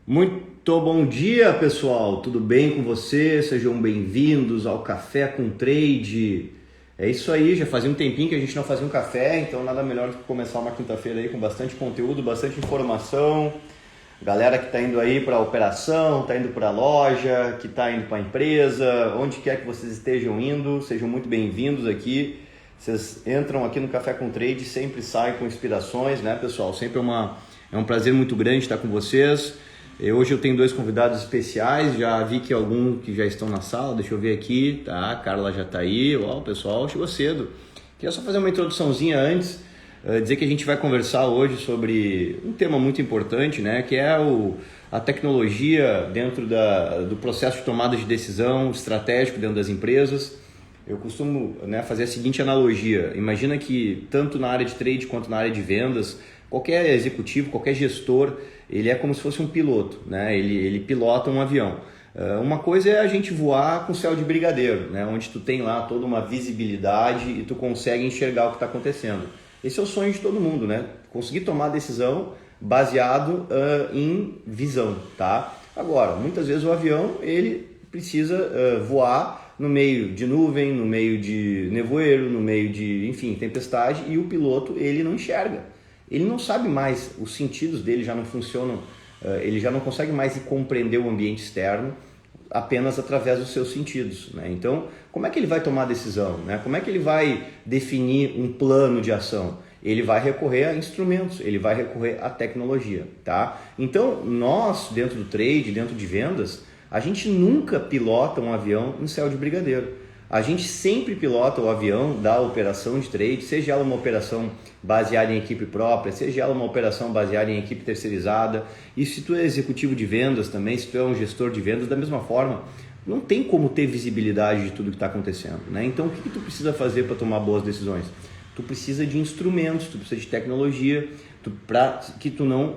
Muito bom dia, pessoal. Tudo bem com você? Sejam bem-vindos ao Café com Trade. É isso aí, já fazia um tempinho que a gente não fazia um café, então nada melhor do que começar uma quinta-feira aí com bastante conteúdo, bastante informação. Galera que está indo aí para a operação, está indo para a loja, que está indo para a empresa, onde quer que vocês estejam indo, sejam muito bem-vindos aqui. Vocês entram aqui no Café com Trade, sempre saem com inspirações, né, pessoal? Sempre é um prazer muito grande estar com vocês. Hoje eu tenho dois convidados especiais, já vi que alguns que já estão na sala, deixa eu ver aqui, tá? A Carla já está aí, ó, o pessoal chegou cedo. Queria só fazer uma introduçãozinha antes, dizer que a gente vai conversar hoje sobre um tema muito importante, né? Que é a tecnologia dentro do processo de tomada de decisão estratégico dentro das empresas. Eu costumo, né, fazer a seguinte analogia. Imagina que tanto na área de trade quanto na área de vendas, qualquer executivo, qualquer gestor, ele é como se fosse um piloto, né? Ele pilota um avião. Uma coisa é a gente voar com céu de brigadeiro, né? Onde tu tem lá toda uma visibilidade e tu consegue enxergar o que está acontecendo. Esse é o sonho de todo mundo, né? Conseguir tomar decisão baseado em visão, tá? Agora, muitas vezes o avião ele precisa voar no meio de nuvem, no meio de nevoeiro, no meio de, enfim, tempestade, e o piloto ele não enxerga. Ele não sabe mais, os sentidos dele já não funcionam, ele já não consegue mais compreender o ambiente externo apenas através dos seus sentidos, né? Então, como é que ele vai tomar a decisão, né? Como é que ele vai definir um plano de ação? Ele vai recorrer a instrumentos, ele vai recorrer à tecnologia, tá? Então, nós, dentro do trade, dentro de vendas, a gente nunca pilota um avião em céu de brigadeiro. A gente sempre pilota o avião da operação de trade, seja ela uma operação baseada em equipe própria, seja ela uma operação baseada em equipe terceirizada. E se tu é executivo de vendas também, se tu é um gestor de vendas, da mesma forma, não tem como ter visibilidade de tudo que está acontecendo, né? Então, o que tu precisa fazer para tomar boas decisões? Tu precisa de instrumentos, tu precisa de tecnologia, para que tu não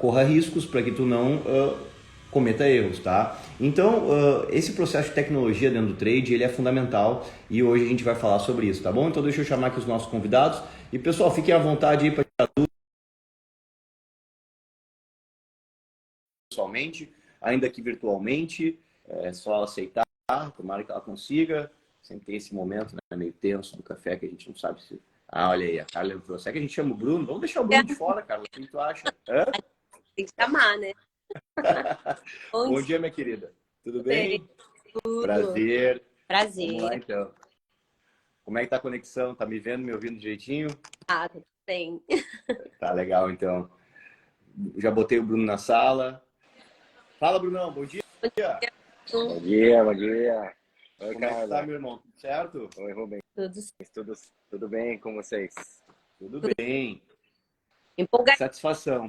corra riscos, para que tu não cometa erros, tá? Então, esse processo de tecnologia dentro do trade, ele é fundamental e hoje a gente vai falar sobre isso, tá bom? Então deixa eu chamar aqui os nossos convidados e pessoal, fiquem à vontade aí para tirar dúvidas pessoalmente, ainda que virtualmente, é só aceitar, tomara que ela consiga, sempre tem esse momento, né, meio tenso do café que a gente não sabe se... Ah, olha aí, a Carla entrou. Será que a gente chama o Bruno? Vamos deixar o Bruno de fora, Carla, o que tu acha? Hã? Tem que chamar, né? Bom Bom dia, dia, minha querida. Tudo bem, bem? tudo. Prazer. Vamos lá, Prazer. então. Como é que tá a conexão? Tá me vendo, me ouvindo direitinho? Ah, tudo bem. Tá legal, então. Já botei o Bruno na sala. Fala, Brunão, bom dia. Tudo, Bom dia, bom dia. Oi, Como é que tu tá, Carla. meu irmão? Tudo certo? Oi, Rubens. tudo Tudo bem com vocês? Tudo bem. empolgadinho. Satisfação.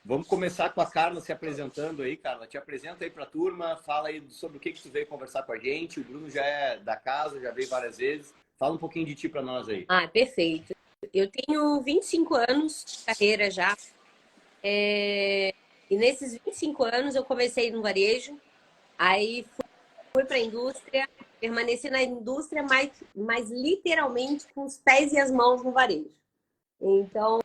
Vamos começar com a Carla se apresentando aí, Carla. Te apresenta aí pra turma, fala aí sobre o que que tu veio conversar com a gente. O Bruno já é da casa, já veio várias vezes. Fala um pouquinho de ti pra nós aí. Ah, perfeito. Eu tenho 25 anos de carreira já. E nesses 25 anos eu comecei no varejo, aí fui para a indústria, permaneci na indústria, mas literalmente com os pés e as mãos no varejo. Então,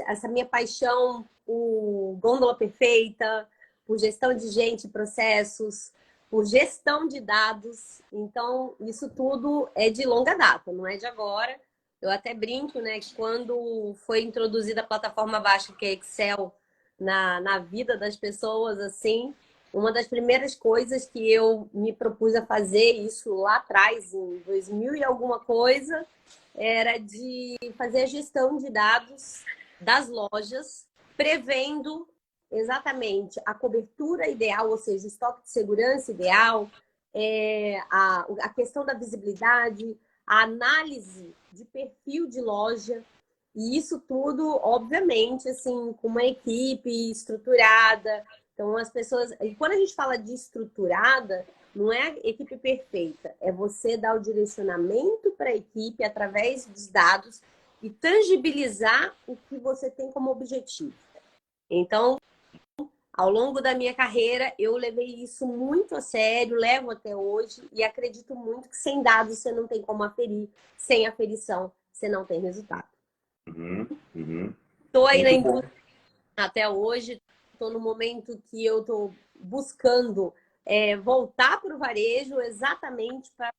essa minha paixão por gôndola perfeita, por gestão de gente e processos, por gestão de dados. Então, isso tudo é de longa data, não é de agora. Eu até brinco, né, que quando foi introduzida a plataforma baixa, que é Excel, na vida das pessoas, assim, uma das primeiras coisas que eu me propus a fazer, isso lá atrás, em 2000 e alguma coisa, era de fazer a gestão de dados das lojas, prevendo exatamente a cobertura ideal, ou seja, o estoque de segurança ideal, a questão da visibilidade, a análise de perfil de loja, e isso tudo, obviamente, assim, com uma equipe estruturada. Então, as pessoas. E quando a gente fala de estruturada, não é a equipe perfeita, é você dar o direcionamento para a equipe através dos dados e tangibilizar o que você tem como objetivo. Então, ao longo da minha carreira, eu levei isso muito a sério, levo até hoje e acredito muito que sem dados você não tem como aferir, sem aferição você não tem resultado. Uhum, uhum. Estou aí na Muito bom. indústria até hoje. Estou no momento que eu estou buscando voltar para o varejo exatamente para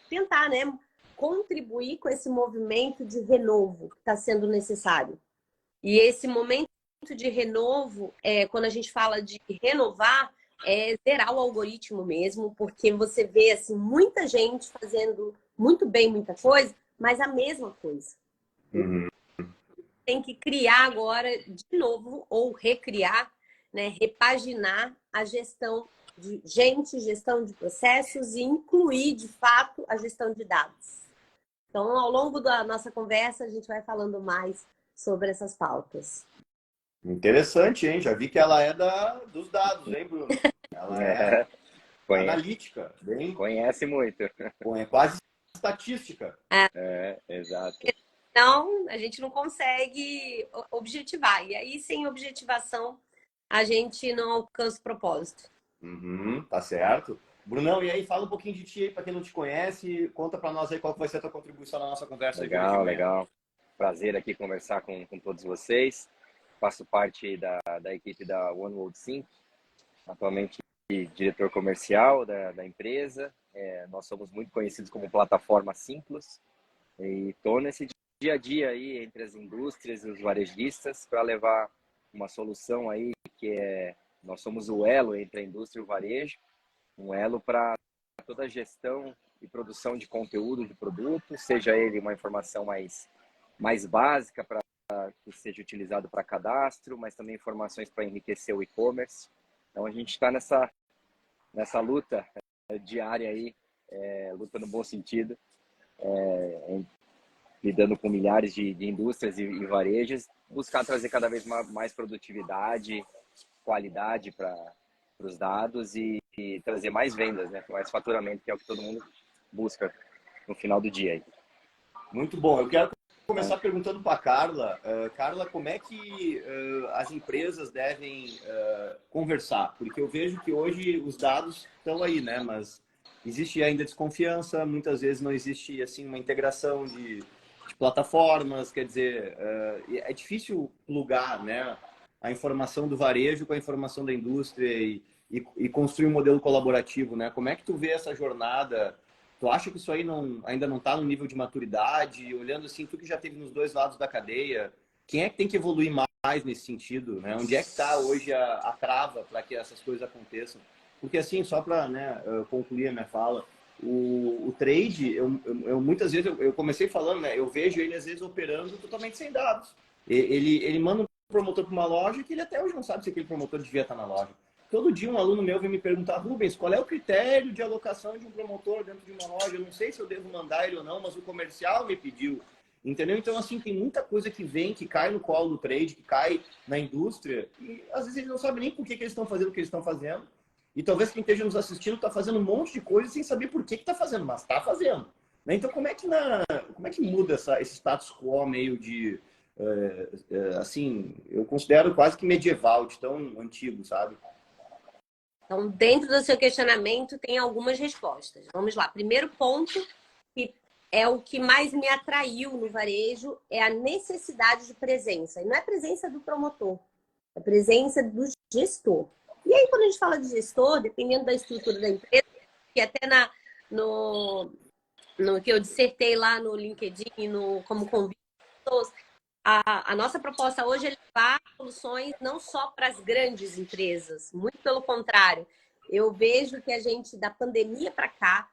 tentar, né, contribuir com esse movimento de renovo que está sendo necessário. E esse momento de renovo, quando a gente fala de renovar, é zerar o algoritmo mesmo, porque você vê assim, muita gente fazendo muito bem muita coisa, mas a mesma coisa. Uhum. Tem que criar agora de novo, ou recriar, né, repaginar a gestão de gente, gestão de processos e incluir, de fato, a gestão de dados. Então, ao longo da nossa conversa, a gente vai falando mais sobre essas pautas. Interessante, hein? Já vi que ela é dos dados, hein, Bruno? Ela é analítica, bem, Conhece muito. é quase estatística. Exato. Então, a gente não consegue objetivar. E aí, sem objetivação, a gente não alcança o propósito. Uhum, tá certo. Brunão, e aí, fala um pouquinho de ti aí, para quem não te conhece, conta para nós aí qual vai ser a tua contribuição na nossa conversa de hoje. Legal. Prazer aqui conversar com todos vocês. Faço parte da equipe da One World Sync, atualmente diretor comercial da empresa. Nós somos muito conhecidos como plataforma Simples e estou nesse dia a dia aí entre as indústrias e os varejistas para levar uma solução aí nós somos o elo entre a indústria e o varejo, um elo para toda a gestão e produção de conteúdo de produto, seja ele uma informação mais básica para que seja utilizado para cadastro, mas também informações para enriquecer o e-commerce. Então a gente está nessa luta diária aí, luta no bom sentido, lidando com milhares de indústrias e varejos, buscar trazer cada vez mais produtividade, qualidade para os dados e trazer mais vendas, né? Mais faturamento, que é o que todo mundo busca no final do dia aí. Muito bom. Eu quero começar perguntando para a Carla. Carla, como é que as empresas devem conversar? Porque eu vejo que hoje os dados estão aí, né? Mas existe ainda desconfiança, muitas vezes não existe assim uma integração de plataformas, quer dizer, é difícil plugar, né, a informação do varejo com a informação da indústria e construir um modelo colaborativo, né? Como é que tu vê essa jornada? Tu acha que isso aí ainda não está no nível de maturidade? Olhando assim, tu que já teve nos dois lados da cadeia, quem é que tem que evoluir mais nesse sentido, né? Onde é que está hoje a trava para que essas coisas aconteçam? Porque assim, só para, né, concluir a minha fala, o trade, eu muitas vezes, eu comecei falando, né, eu vejo ele às vezes operando totalmente sem dados. Ele manda um promotor para uma loja que ele até hoje não sabe se aquele promotor devia estar na loja. Todo dia um aluno meu vem me perguntar: Rubens, qual é o critério de alocação de um promotor dentro de uma loja? Eu não sei se eu devo mandar ele ou não, mas o comercial me pediu. Entendeu? Então, assim, tem muita coisa que vem, que cai no colo do trade, que cai na indústria, e às vezes eles não sabem nem por que eles estão fazendo o que eles estão fazendo. E talvez quem esteja nos assistindo está fazendo um monte de coisa sem saber por que está fazendo, mas está fazendo. Né? Então, como é que muda esse status quo meio de... assim, eu considero quase que medieval, de tão antigo, sabe? Então, dentro do seu questionamento, tem algumas respostas. Vamos lá. Primeiro ponto, que é o que mais me atraiu no varejo, é a necessidade de presença. E não é presença do promotor, é presença do gestor. E aí, quando a gente fala de gestor, dependendo da estrutura da empresa, que até no que eu dissertei lá no LinkedIn, como convite de pessoas, a nossa proposta hoje é levar soluções não só para as grandes empresas, muito pelo contrário. Eu vejo que a gente, da pandemia para cá,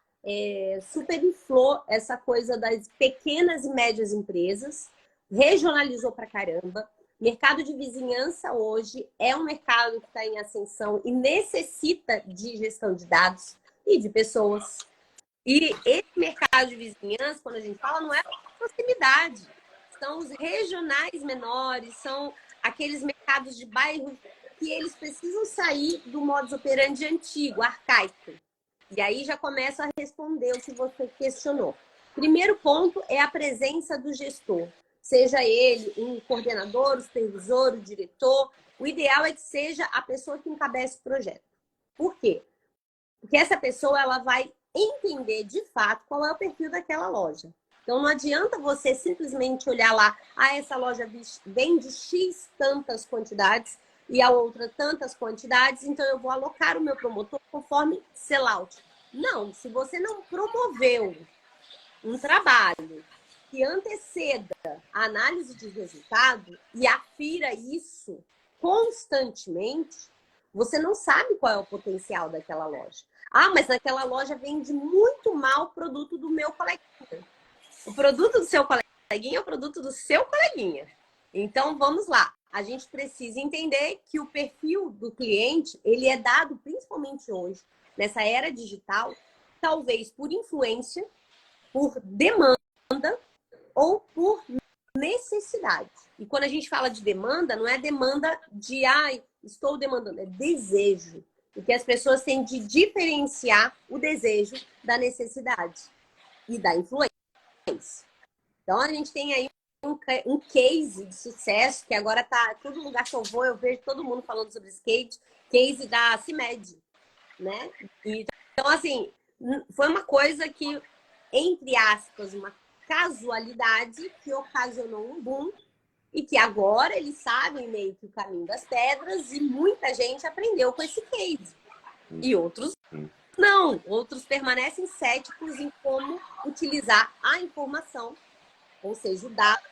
superinflou essa coisa das pequenas e médias empresas, regionalizou para caramba. Mercado de vizinhança hoje é um mercado que está em ascensão e necessita de gestão de dados e de pessoas. E esse mercado de vizinhança, quando a gente fala, não é proximidade. São os regionais menores, são aqueles mercados de bairro que eles precisam sair do modus operandi antigo, arcaico. E aí já começo a responder o que você questionou. Primeiro ponto é a presença do gestor. Seja ele um coordenador, o supervisor, o diretor. O ideal é que seja a pessoa que encabece o projeto. Por quê? Porque essa pessoa ela vai entender de fato qual é o perfil daquela loja. Então, não adianta você simplesmente olhar lá, essa loja vende X tantas quantidades e a outra tantas quantidades, então eu vou alocar o meu promotor conforme sellout. Não, se você não promoveu um trabalho que anteceda a análise de resultado e afira isso constantemente, você não sabe qual é o potencial daquela loja. Mas naquela loja vende muito mal o produto do meu coleguinha. O produto do seu coleguinha é o produto do seu coleguinha. Então, vamos lá. A gente precisa entender que o perfil do cliente, ele é dado principalmente hoje, nessa era digital, talvez por influência, por demanda ou por necessidade. E quando a gente fala de demanda, não é demanda de, estou demandando, é desejo. Porque as pessoas têm de diferenciar o desejo da necessidade e da influência. Então, a gente tem aí um case de sucesso, que agora tá todo lugar que eu vou, eu vejo todo mundo falando sobre esse case da CIMED, né? Então, assim, foi uma coisa que, entre aspas, uma casualidade que ocasionou um boom e que agora eles sabem meio que o caminho das pedras e muita gente aprendeu com esse case. E outros não, outros permanecem céticos em como utilizar a informação, ou seja, o dado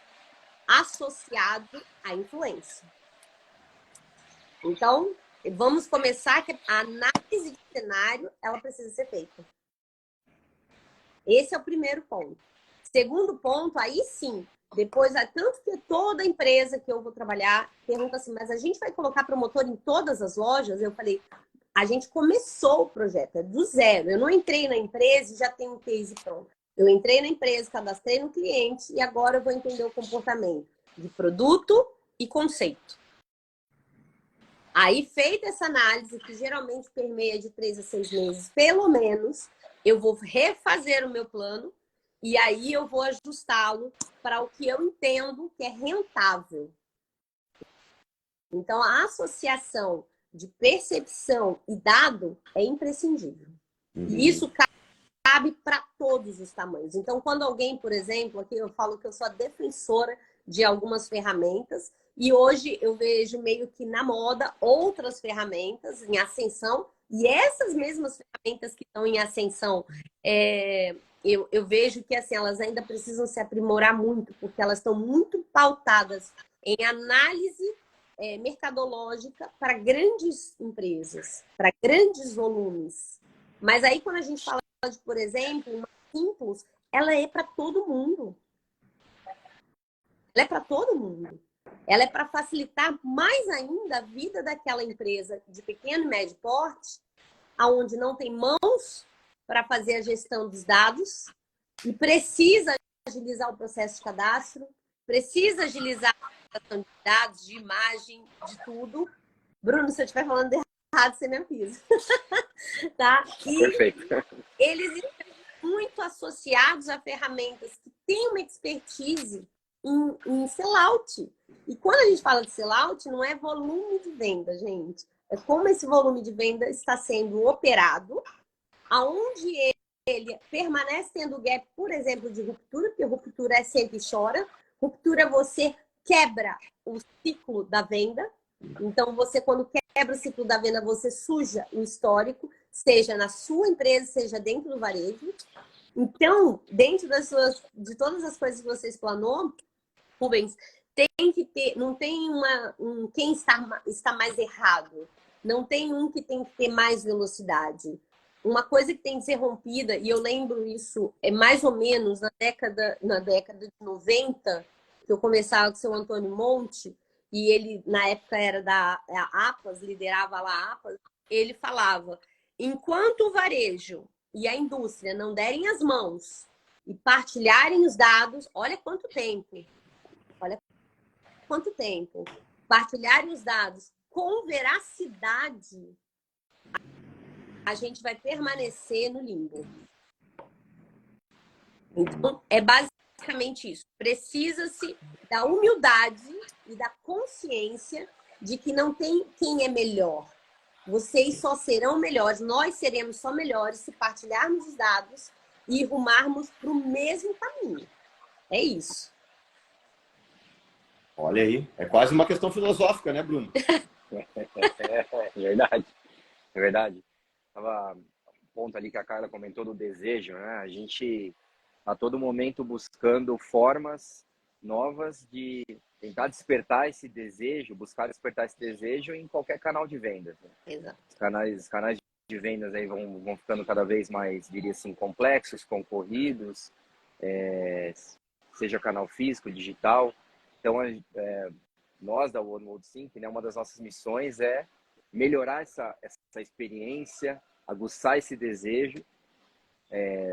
associado à influência. Então, vamos começar que a análise de cenário, ela precisa ser feita. Esse é o primeiro ponto. Segundo ponto, aí sim, depois, tanto que toda empresa que eu vou trabalhar pergunta assim, mas a gente vai colocar promotor em todas as lojas? Eu falei, a gente começou o projeto, é do zero. Eu não entrei na empresa e já tenho um case pronto. Eu entrei na empresa, cadastrei no cliente e agora eu vou entender o comportamento de produto e conceito. Aí, feita essa análise, que geralmente permeia de 3 a 6 meses, pelo menos, eu vou refazer o meu plano e aí eu vou ajustá-lo para o que eu entendo que é rentável. Então, a associação de percepção e dado é imprescindível. E isso cabe para todos os tamanhos. Então, quando alguém, por exemplo, aqui eu falo que eu sou a defensora de algumas ferramentas e hoje eu vejo meio que na moda outras ferramentas em ascensão e essas mesmas ferramentas que estão em ascensão, eu vejo que assim, elas ainda precisam se aprimorar muito porque elas estão muito pautadas em análise mercadológica para grandes empresas, para grandes volumes. Mas aí quando a gente fala de, por exemplo, uma Simples, ela é para todo mundo. Ela é para todo mundo. Ela é para facilitar mais ainda a vida daquela empresa de pequeno e médio porte, aonde não tem mãos para fazer a gestão dos dados e precisa agilizar o processo de cadastro, precisa agilizar a gestão de dados, de imagem, de tudo. Bruno, se eu estiver falando errado, você me avisa. Tá? E Perfeito. eles estão muito associados a ferramentas que têm uma expertise em sellout. E quando a gente fala de sellout, não é volume de venda, gente. É como esse volume de venda está sendo operado, aonde ele permanece tendo gap, por exemplo, de ruptura, porque ruptura é sempre chora. Ruptura você quebra o ciclo da venda. Então, você, quando quebra o ciclo da venda, você suja o histórico, seja na sua empresa, seja dentro do varejo. Então, dentro de todas as coisas que você explanou, Rubens, tem que ter, não tem quem está mais errado. Não tem um que tem que ter mais velocidade. Uma coisa que tem que ser rompida, e eu lembro isso, é mais ou menos na década de 90, que eu conversava com o seu Antônio Monte, e ele, na época, era da APAS, liderava lá a APAS, ele falava, enquanto o varejo e a indústria não derem as mãos e partilharem os dados, olha quanto tempo, partilharem os dados com veracidade, a gente vai permanecer no limbo. Então, é basicamente isso. Precisa-se da humildade e da consciência de que não tem quem é melhor. Vocês só serão melhores, nós seremos só melhores se partilharmos os dados e rumarmos para o mesmo caminho. É isso. Olha aí, é quase uma questão filosófica, né, Bruno? É verdade, é verdade. Tava um ponto ali que a Carla comentou do desejo, né? A gente a todo momento buscando formas novas de tentar despertar esse desejo, buscar despertar esse desejo em qualquer canal de vendas, né? Exato. Canais de vendas aí vão ficando cada vez mais, diria assim, complexos, concorridos, é, seja canal físico, digital. Então, nós da One World Sync, né, uma das nossas missões é melhorar essa experiência, aguçar esse desejo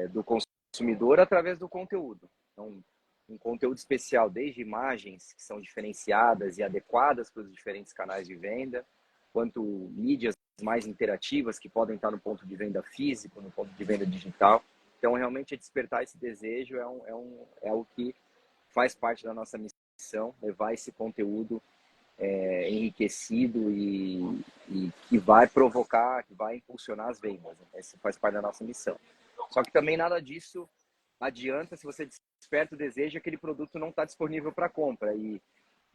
do consumidor através do conteúdo. Então, um conteúdo especial, desde imagens que são diferenciadas e adequadas para os diferentes canais de venda, quanto mídias mais interativas que podem estar no ponto de venda físico, no ponto de venda digital. Então, realmente, despertar esse desejo é o que faz parte da nossa missão, levar esse conteúdo enriquecido e que vai provocar, que vai impulsionar as vendas. Essa faz parte da nossa missão. Só que também nada disso adianta se você desperta o desejo e aquele produto não está disponível para compra. E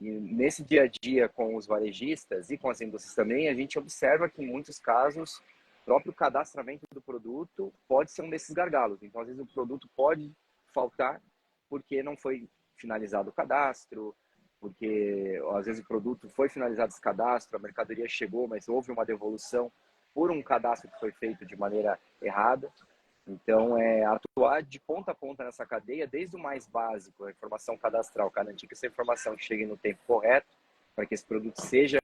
nesse dia a dia com os varejistas e com as indústrias também, a gente observa que em muitos casos o próprio cadastramento do produto pode ser um desses gargalos. Então, às vezes, o produto pode faltar porque não foi finalizado o cadastro, porque às vezes o produto foi finalizado esse cadastro, a mercadoria chegou, mas houve uma devolução por um cadastro que foi feito de maneira errada. Então, atuar de ponta a ponta nessa cadeia, desde o mais básico, a informação cadastral, garantir que essa informação chegue no tempo correto, para que esse produto seja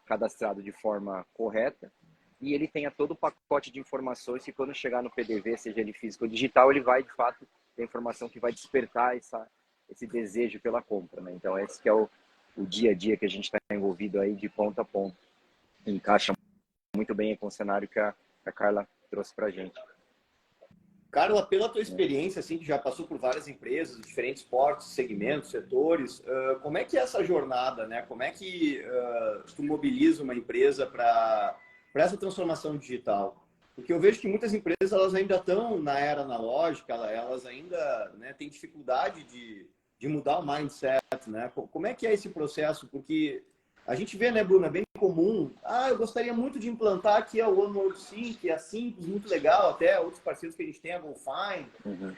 cadastrado de forma correta, e ele tenha todo o pacote de informações que quando chegar no PDV, seja ele físico ou digital, ele vai, de fato, ter informação que vai despertar esse desejo pela compra, né? Então, esse que é o dia a dia que a gente está envolvido aí de ponta a ponta. Encaixa muito bem com o cenário que a Carla trouxe para a gente. Carla, pela tua experiência, assim, que já passou por várias empresas, diferentes portos, segmentos, setores, como é que é essa jornada, né? Como é que tu mobiliza uma empresa para essa transformação digital? Porque eu vejo que muitas empresas elas ainda estão na era analógica, elas ainda, né, têm dificuldade de mudar o mindset, né? Como é que é esse processo? Porque a gente vê, né, Bruno, é bem comum. Eu gostaria muito de implantar aqui a One World Sync, é simples, muito legal, até outros parceiros que a gente tem, a GoFind,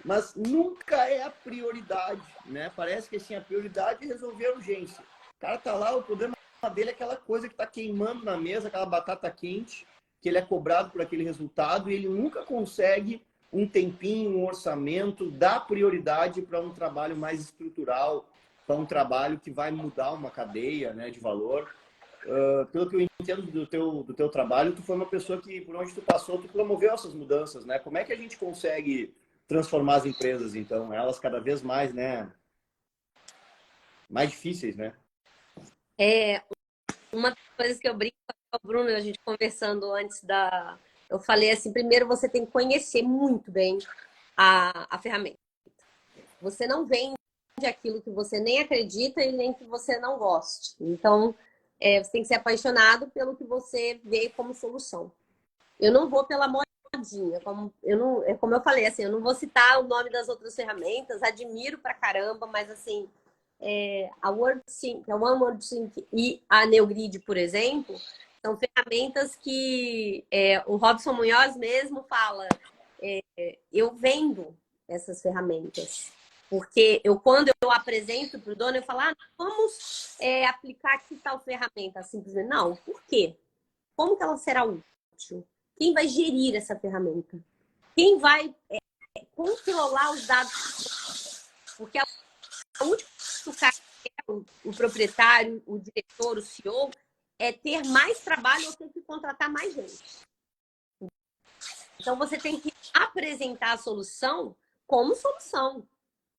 mas nunca é a prioridade, né? Parece que assim, a prioridade é resolver a urgência. O cara tá lá, o problema dele é aquela coisa que tá queimando na mesa, aquela batata quente, que ele é cobrado por aquele resultado e ele nunca consegue um tempinho, um orçamento, dar prioridade para um trabalho mais estrutural, para um trabalho que vai mudar uma cadeia, né, de valor. Pelo que eu entendo do teu trabalho, tu foi uma pessoa que, por onde tu passou, tu promoveu essas mudanças, né? Como é que a gente consegue transformar as empresas, então? Elas cada vez mais, né, mais difíceis, né? Uma das coisas que eu brinco com o Bruno, a gente conversando antes da... Eu falei assim, primeiro você tem que conhecer muito bem a ferramenta. Você não vende aquilo que você nem acredita e nem que você não goste. Então, você tem que ser apaixonado pelo que você vê como solução. Eu não vou pela modinha, como eu falei, assim, eu não vou citar o nome das outras ferramentas, admiro pra caramba, mas assim, a WordSync, a One WordSync e a NeoGrid, por exemplo, são ferramentas que o Robson Munhoz mesmo fala, eu vendo essas ferramentas. Porque quando eu apresento para o dono, eu falo, vamos aplicar aqui tal ferramenta. Simplesmente, não, por quê? Como que ela será útil? Quem vai gerir essa ferramenta? Quem vai controlar os dados? Porque a última coisa que o cara quer, o proprietário, o diretor, o CEO, é ter mais trabalho ou ter que contratar mais gente. Então, você tem que apresentar a solução como solução.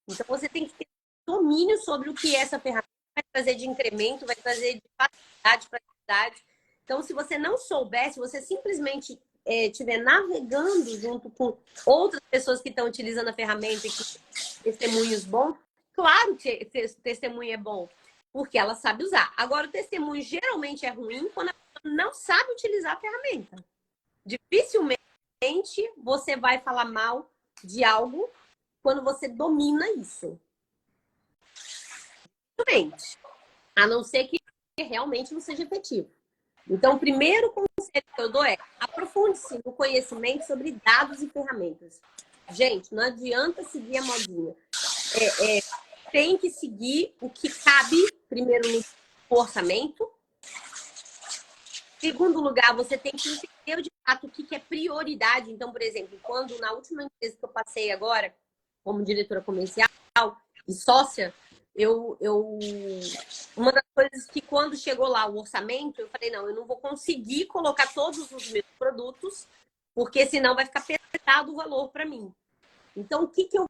Então, você tem que ter domínio sobre o que essa ferramenta vai trazer de incremento, vai trazer de facilidade, praticidade. Então, se você não souber, se você simplesmente estiver navegando junto com outras pessoas que estão utilizando a ferramenta e que testemunhos bons, claro que testemunho é bom, porque ela sabe usar. Agora, o testemunho geralmente é ruim quando a pessoa não sabe utilizar a ferramenta. Dificilmente você vai falar mal de algo quando você domina isso. dificilmente, a não ser que realmente não seja efetivo. Então, o primeiro conselho que eu dou é aprofunde-se no conhecimento sobre dados e ferramentas. Gente, não adianta seguir a modinha. Tem que seguir o que cabe, primeiro, no orçamento. Segundo lugar, você tem que entender de fato o que é prioridade. Então, por exemplo, quando na última empresa que eu passei agora, como diretora comercial e sócia, uma das coisas que quando chegou lá o orçamento, eu falei, não, eu não vou conseguir colocar todos os meus produtos, porque senão vai ficar pesado o valor para mim. Então, o que eu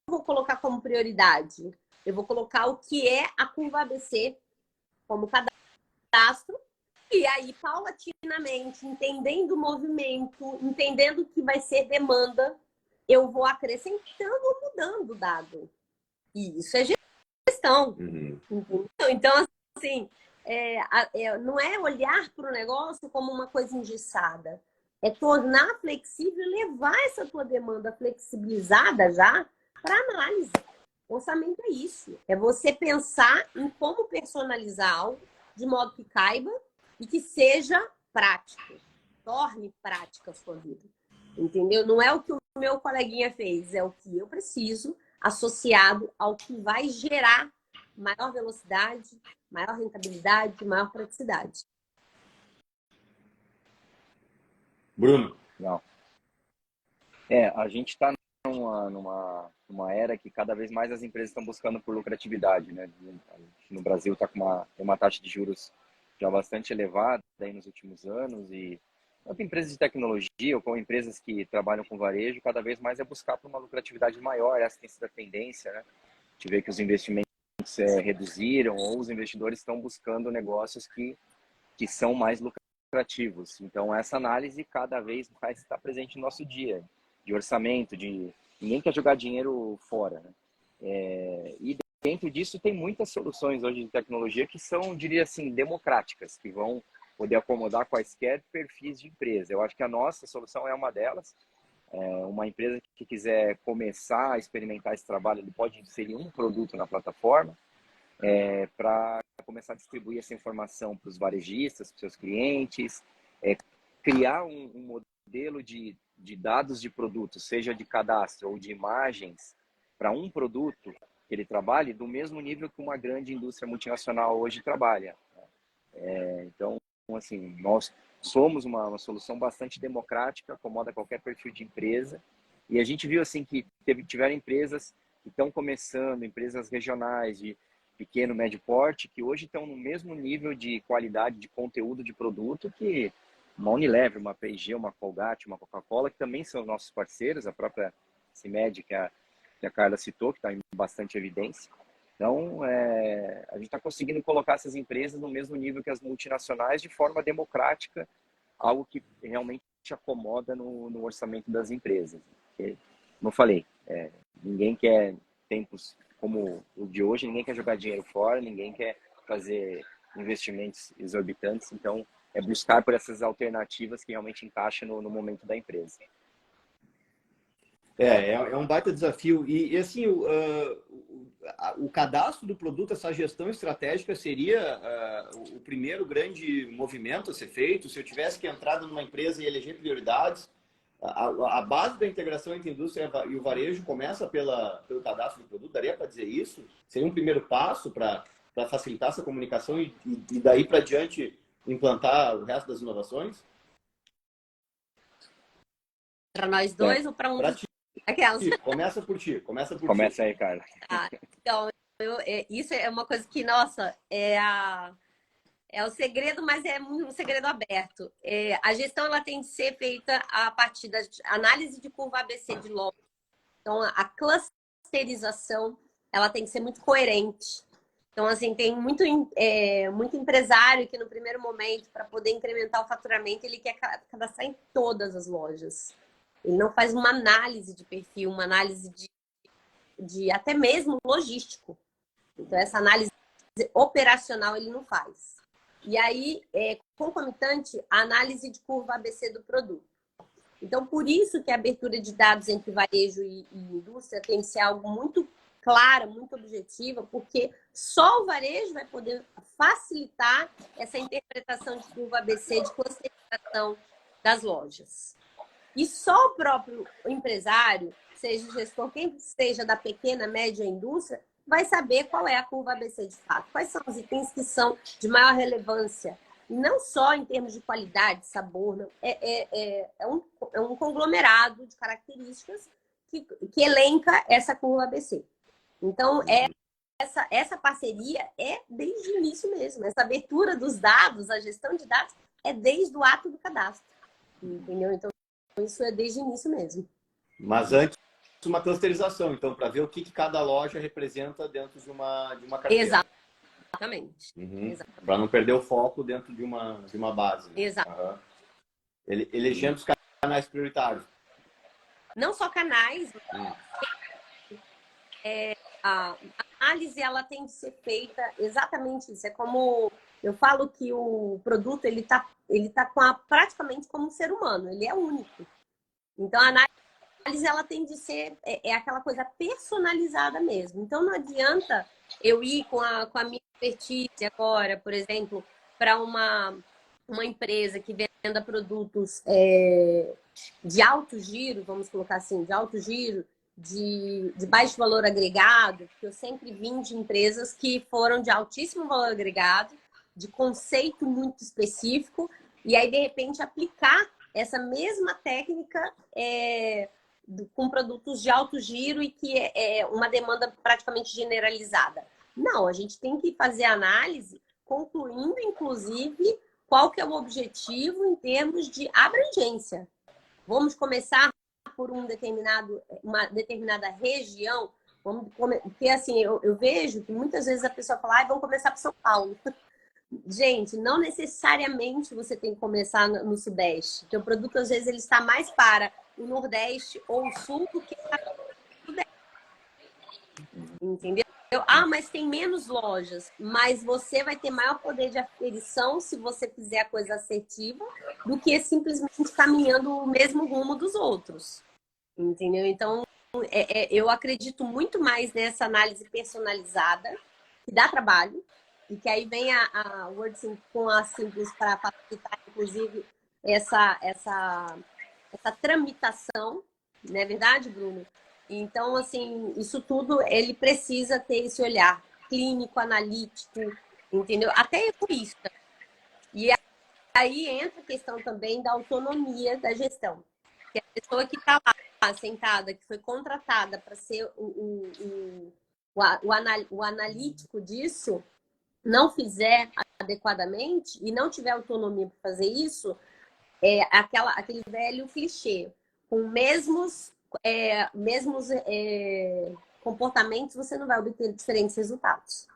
vou colocar como prioridade? Eu vou colocar o que é a curva ABC como cadastro, e aí, paulatinamente, entendendo o movimento, entendendo o que vai ser demanda, eu vou acrescentando ou mudando o dado. E isso é gestão. Então, assim, não é olhar para o negócio como uma coisa engessada. É tornar flexível e levar essa tua demanda flexibilizada já para análise. Orçamento é isso. É você pensar em como personalizar algo de modo que caiba e que seja prático. Torne prática a sua vida. Entendeu? Não é o que o meu coleguinha fez, é o que eu preciso associado ao que vai gerar maior velocidade, maior rentabilidade, maior praticidade. Bruno. Não. A gente está numa era que cada vez mais as empresas estão buscando por lucratividade, né? No Brasil está com uma taxa de juros já bastante elevada aí nos últimos anos e tanto empresas de tecnologia como empresas que trabalham com varejo, cada vez mais é buscar por uma lucratividade maior. Essa tem sido a tendência, né? A gente vê que os investimentos reduziram ou os investidores estão buscando negócios que são mais lucrativos. Então, essa análise cada vez mais está presente no nosso dia, de orçamento, de ninguém quer jogar dinheiro fora, né? E dentro disso tem muitas soluções hoje de tecnologia que são, diria assim, democráticas, que vão poder acomodar quaisquer perfis de empresa. Eu acho que a nossa solução é uma delas. Uma empresa que quiser começar a experimentar esse trabalho, ele pode inserir um produto na plataforma para começar a distribuir essa informação para os varejistas, para os seus clientes, criar um modelo de dados de produtos, seja de cadastro ou de imagens, para um produto que ele trabalhe do mesmo nível que uma grande indústria multinacional hoje trabalha. Então, assim, nós somos uma solução bastante democrática, acomoda qualquer perfil de empresa, e a gente viu assim que tiveram empresas que estão começando, empresas regionais de pequeno, médio porte, que hoje estão no mesmo nível de qualidade de conteúdo de produto que uma Unilever, uma P&G, uma Colgate, uma Coca-Cola, que também são nossos parceiros, a própria CIMED, que a Carla citou, que está em bastante evidência. Então, a gente está conseguindo colocar essas empresas no mesmo nível que as multinacionais de forma democrática, algo que realmente acomoda no orçamento das empresas. Porque, como eu falei, ninguém quer tempos como o de hoje, ninguém quer jogar dinheiro fora, ninguém quer fazer investimentos exorbitantes, então é buscar por essas alternativas que realmente encaixam no momento da empresa. É um baita desafio. E assim, o cadastro do produto, essa gestão estratégica seria o primeiro grande movimento a ser feito. Se eu tivesse que entrar numa empresa e eleger prioridades, a base da integração entre a indústria e o varejo começa pelo cadastro do produto. Daria para dizer isso? Seria um primeiro passo para facilitar essa comunicação e daí para diante implantar o resto das inovações? Para nós dois ou para um dos... Aquelas. Começa por ti. Começa aí, Carla. Então, isso é uma coisa que, nossa, é o segredo, mas é um segredo aberto. A gestão ela tem que ser feita a partir da análise de curva ABC de logo. Então, a clusterização ela tem que ser muito coerente. Então, assim, tem muito empresário que no primeiro momento, para poder incrementar o faturamento, ele quer cadastrar em todas as lojas. Ele não faz uma análise de perfil, uma análise de até mesmo logístico. Então, essa análise operacional ele não faz. E aí, concomitante, a análise de curva ABC do produto. Então, por isso que a abertura de dados entre varejo e indústria tem que ser algo muito clara, muito objetiva, porque só o varejo vai poder facilitar essa interpretação de curva ABC, de classificação das lojas. E só o próprio empresário, seja o gestor, quem seja da pequena, média indústria, vai saber qual é a curva ABC de fato. Quais são os itens que são de maior relevância. E não só em termos de qualidade, sabor, não. É um conglomerado de características que elenca essa curva ABC. Então, essa parceria é desde o início mesmo. Essa abertura dos dados, a gestão de dados, é desde o ato do cadastro. Entendeu? Então, isso é desde o início mesmo. Mas antes, uma clusterização, então, para ver o que cada loja representa dentro de uma carteira. Exatamente. Uhum. Para não perder o foco dentro de uma base. Exato. Uhum. Elegendo os canais prioritários. Não só canais, a análise ela tem de ser feita exatamente isso. É como eu falo que o produto ele tá praticamente como um ser humano, ele é único. Então a análise ela tem de ser aquela coisa personalizada mesmo. Então não adianta eu ir com a minha expertise agora, por exemplo, para uma empresa que venda produtos de alto giro, vamos colocar assim, de alto giro, de baixo valor agregado, porque eu sempre vim de empresas que foram de altíssimo valor agregado, de conceito muito específico, e aí, de repente, aplicar essa mesma técnica com produtos de alto giro e que é uma demanda praticamente generalizada. Não, a gente tem que fazer análise, concluindo, inclusive, qual que é o objetivo em termos de abrangência. Vamos começar por uma determinada região, porque assim, eu vejo que muitas vezes a pessoa fala, vamos começar por São Paulo. Gente, não necessariamente você tem que começar no Sudeste, porque o produto às vezes ele está mais para o Nordeste ou o Sul do que para o Sudeste. Entendeu? Mas tem menos lojas, mas você vai ter maior poder de aferição se você fizer a coisa assertiva do que simplesmente caminhando o mesmo rumo dos outros. Entendeu? Então, eu acredito muito mais nessa análise personalizada, que dá trabalho, e que aí vem a WordSync com a Simples para facilitar, inclusive, essa tramitação, não é verdade, Bruno? Então, assim, isso tudo, ele precisa ter esse olhar clínico, analítico, entendeu? Até egoísta. E aí entra a questão também da autonomia da gestão. Que a pessoa que está lá sentada, que foi contratada para ser o analítico disso, não fizer adequadamente e não tiver autonomia para fazer isso, aquele velho clichê. Com mesmos comportamentos, você não vai obter diferentes resultados.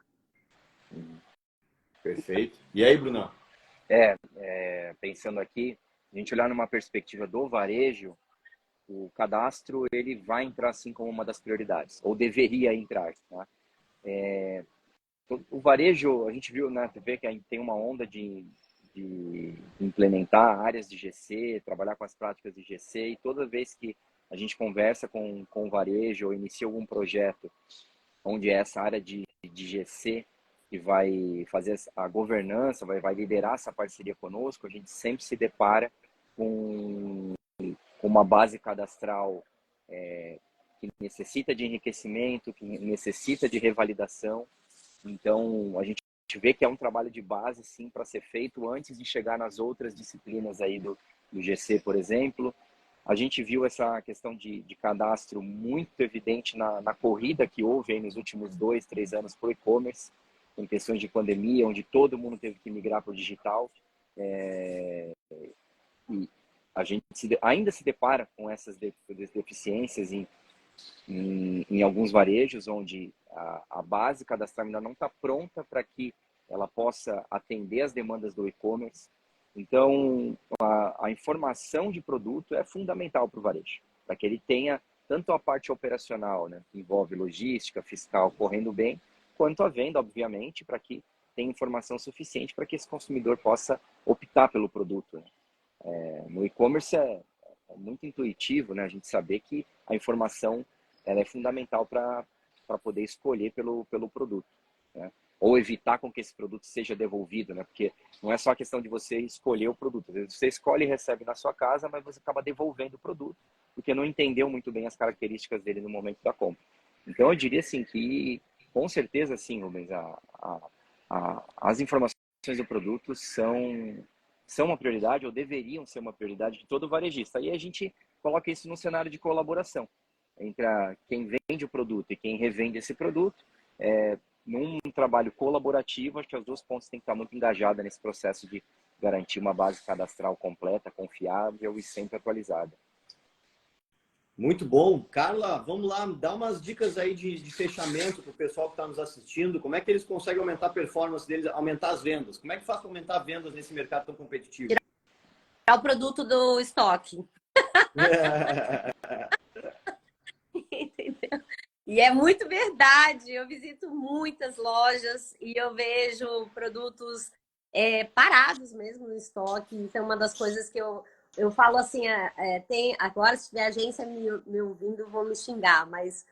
Perfeito. E aí, Bruno? Pensando aqui, a gente olhar numa perspectiva do varejo, o cadastro ele vai entrar assim como uma das prioridades, ou deveria entrar. Tá? O varejo, a gente viu na TV que a gente tem uma onda de implementar áreas de GC, trabalhar com as práticas de GC, e toda vez que a gente conversa com o varejo ou inicia algum projeto onde é essa área de GC que vai fazer a governança, vai liderar essa parceria conosco, a gente sempre se depara com uma base cadastral que necessita de enriquecimento, que necessita de revalidação. Então, a gente vê que é um trabalho de base, sim, para ser feito antes de chegar nas outras disciplinas aí do GC, por exemplo. A gente viu essa questão de cadastro muito evidente na corrida que houve aí nos últimos 2, 3 anos para o e-commerce, em questões de pandemia, onde todo mundo teve que migrar para o digital. E a gente ainda se depara com essas deficiências em alguns varejos, onde a base cadastral ainda não está pronta para que ela possa atender as demandas do e-commerce. Então, a informação de produto é fundamental para o varejo, para que ele tenha tanto a parte operacional, né, que envolve logística, fiscal, correndo bem, quanto a venda, obviamente, para que tenha informação suficiente para que esse consumidor possa optar pelo produto. Né? No e-commerce é muito intuitivo, né, a gente saber que a informação ela é fundamental para para poder escolher pelo produto, né? Ou evitar com que esse produto seja devolvido, né? Porque não é só a questão de você escolher o produto. Às vezes você escolhe e recebe na sua casa, mas você acaba devolvendo o produto, porque não entendeu muito bem as características dele no momento da compra. Então, eu diria assim que, com certeza, sim, Rubens, as informações do produto são uma prioridade, ou deveriam ser uma prioridade de todo varejista. E a gente coloca isso num cenário de colaboração entre quem vende o produto e quem revende esse produto, num trabalho colaborativo. Acho que as duas pontas têm que estar muito engajadas nesse processo de garantir uma base cadastral completa, confiável e sempre atualizada. Muito bom. Carla, vamos lá, dá umas dicas aí de fechamento para o pessoal que está nos assistindo. Como é que eles conseguem aumentar a performance deles, aumentar as vendas? Como é que faz para aumentar vendas nesse mercado tão competitivo? Tirar o produto do estoque. Entendeu? E é muito verdade. Eu visito muitas lojas e eu vejo produtos parados mesmo no estoque. Então, uma das coisas que eu falo assim, agora se tiver agência me ouvindo, vão me xingar, mas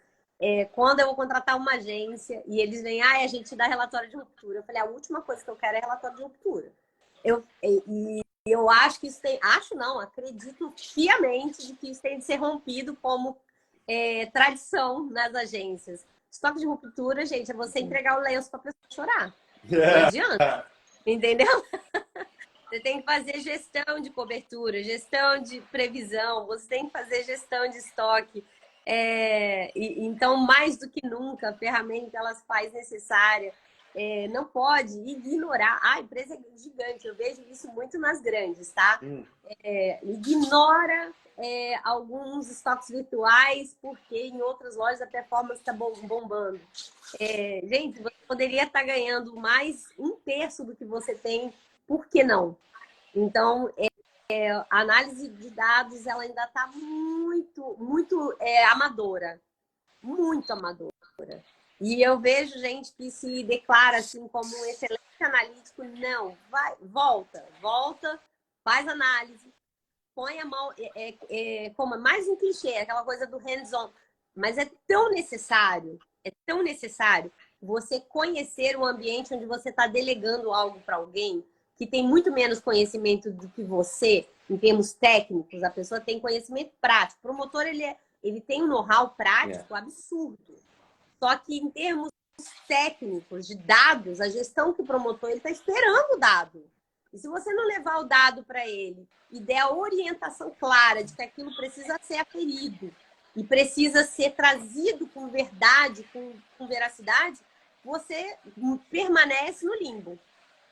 quando eu vou contratar uma agência e eles vêm, a gente dá relatório de ruptura. Eu falei, a última coisa que eu quero é relatório de ruptura. Eu acho que isso tem, acredito fiamente de que isso tem de ser rompido como tradição nas agências. Estoque de ruptura, gente, é você entregar o lenço para a pessoa chorar. Não adianta. Entendeu? Você tem que fazer gestão de cobertura, gestão de previsão, você tem que fazer gestão de estoque. Então, mais do que nunca, a ferramenta ela se faz necessária. Não pode ignorar. A empresa é gigante, eu vejo isso muito nas grandes, tá? Ignora alguns estoques virtuais, porque em outras lojas a performance está bombando. Gente, você poderia estar ganhando mais 1/3 do que você tem, por que não? Então, a análise de dados ela ainda está muito amadora, muito amadora. E eu vejo gente que se declara assim como um excelente analítico. Não, volta, faz análise, põe a mão, como é mais um clichê, aquela coisa do hands-on. Mas é tão necessário você conhecer o ambiente onde você está delegando algo para alguém que tem muito menos conhecimento do que você, em termos técnicos. A pessoa tem conhecimento prático. O promotor, ele tem um know-how prático absurdo. Só que em termos técnicos, de dados, a gestão que o promotor está esperando o dado. E se você não levar o dado para ele e der a orientação clara de que aquilo precisa ser aferido e precisa ser trazido com verdade, com veracidade, você permanece no limbo.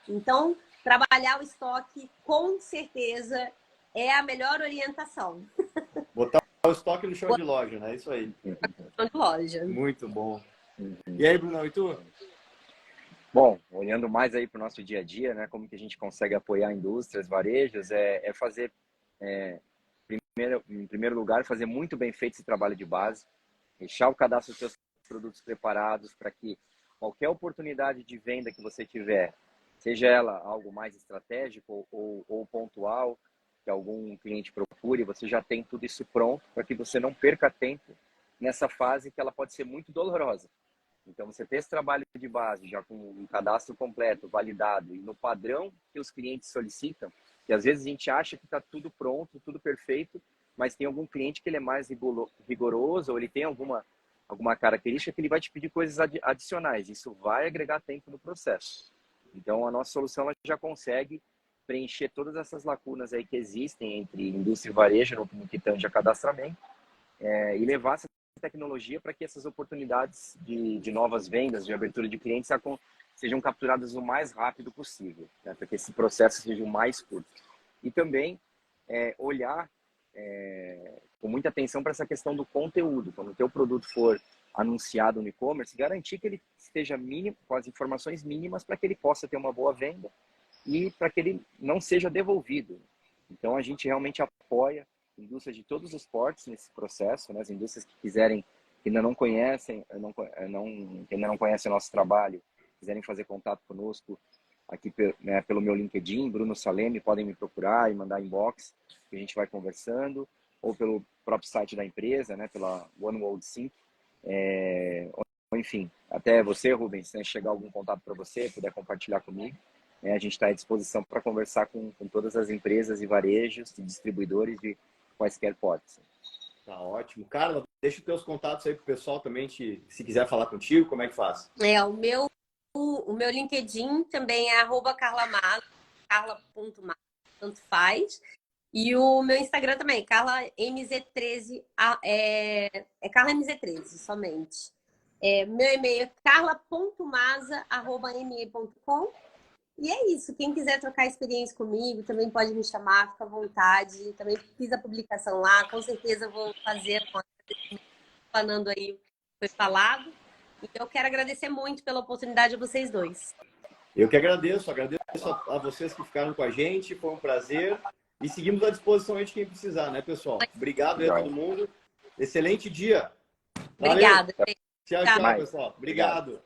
Então, trabalhar o estoque, com certeza, é a melhor orientação. Botar o estoque no chão de loja, né? Isso aí. Chão de loja. Muito bom. E aí, Bruno, e tu? Bom, olhando mais aí para o nosso dia a dia, né, como que a gente consegue apoiar indústrias, varejos, fazer, em primeiro lugar, fazer muito bem feito esse trabalho de base, deixar o cadastro dos seus produtos preparados para que qualquer oportunidade de venda que você tiver, seja ela algo mais estratégico ou pontual, que algum cliente procure, você já tem tudo isso pronto para que você não perca tempo nessa fase que ela pode ser muito dolorosa. Então, você ter esse trabalho de base, já com um cadastro completo, validado, e no padrão que os clientes solicitam, que às vezes a gente acha que está tudo pronto, tudo perfeito, mas tem algum cliente que ele é mais rigoroso, ou ele tem alguma característica que ele vai te pedir coisas adicionais. Isso vai agregar tempo no processo. Então, a nossa solução ela já consegue preencher todas essas lacunas aí que existem entre indústria e varejo no que tange a cadastramento, e levar essa tecnologia para que essas oportunidades de novas vendas, de abertura de clientes sejam capturadas o mais rápido possível, né? Para que esse processo seja o mais curto. E também olhar com muita atenção para essa questão do conteúdo. Quando o teu produto for anunciado no e-commerce, garantir que ele esteja mínimo, com as informações mínimas para que ele possa ter uma boa venda e para que ele não seja devolvido. Então, a gente realmente apoia indústrias de todos os portes nesse processo, né? As indústrias que quiserem, que ainda não conhecem, que ainda não conhecem o nosso trabalho, quiserem fazer contato conosco aqui pelo meu LinkedIn, Bruno Salemi, podem me procurar e mandar inbox, que a gente vai conversando, ou pelo próprio site da empresa, né? Pela One World Sync, enfim, até você, Rubens, se chegar algum contato para você, puder compartilhar comigo, a gente está à disposição para conversar com todas as empresas e varejos e distribuidores de quaisquer portas. Tá ótimo. Carla, deixa os teus contatos aí pro pessoal também, se quiser falar contigo, como é que faz? O meu LinkedIn também é @carlamaza, carla.maza, tanto faz. E o meu Instagram também, carlamz13, é carlamz13 somente. Meu e-mail é carla.maza@me.com. E é isso. Quem quiser trocar experiência comigo também pode me chamar, fica à vontade. Também fiz a publicação lá, com certeza vou fazer falando aí o que foi falado. E eu quero agradecer muito pela oportunidade a vocês dois. Eu que agradeço a vocês que ficaram com a gente, foi um prazer. E seguimos à disposição aí de quem precisar, né, pessoal? Obrigado aí a todo mundo. Excelente dia. Valeu. Obrigada. Tchau, pessoal. Obrigado.